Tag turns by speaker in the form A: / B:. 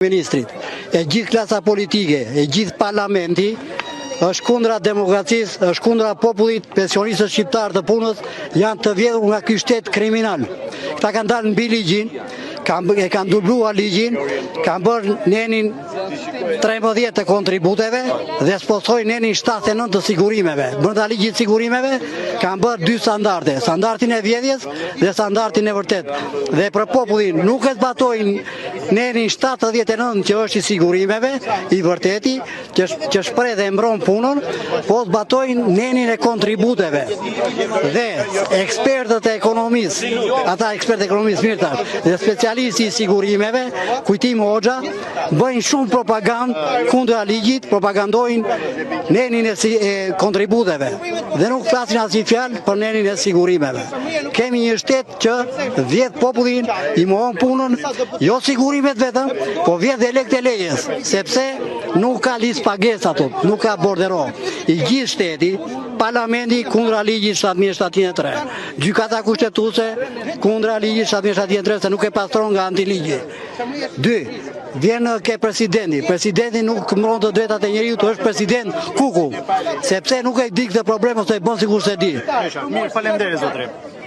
A: Ministrit, e gjithë klasa politike, e gjithë parlamenti, është kundra demokracisë, është kundra popullit, pensionistët shqiptarë të punës, janë të vjedhur nga ky shtet kriminal. Këta kanë dalë mbi ligjin, e kanë dubluar ligjin, kanë bërë nenin 13 të kontributeve dhe sponsojnë nenin 79 të sigurimeve. Brenda ligjit sigurimeve kanë bërë dy standarde, standardin e vjedhjes dhe standardin e vërtet. Dhe për popullin nuk e zbatojnë nenin 79 që është i sigurimeve, i vërteti, që shpreh dhe mbron punën, po zbatojnë nenin e kontributeve. Dhe ekspertët e ekonomisë, ata ekspertë e ekonomisë mirë tash, dhe specialisti i sigurimeve, Kujtim Hoxha, bëjnë shumë propagandë kundër ligjit, propagandojnë nenin e kontributeve dhe nuk flasin asnjë fjalë për nenin e sigurimeve. Kemi një shtet që vjedh popullin, i mohon punën, jo sigurimet vetëm, po vjedh dhe lekët e lejes, sepse nuk ka listë pagesë ato, nuk ka bordero. I gjithë shteti, parlamenti kundra ligjit 7703, gjykata kushtetuese kundra ligjit 7703 se nuk e pastron nga antiligji. 2. Vjen ke presidenti nuk mbron të drejtat e njeriut, është president kuku, sepse nuk e di këtë problem ose e bën sikur se di.
B: Mirë, faleminderit zotëri.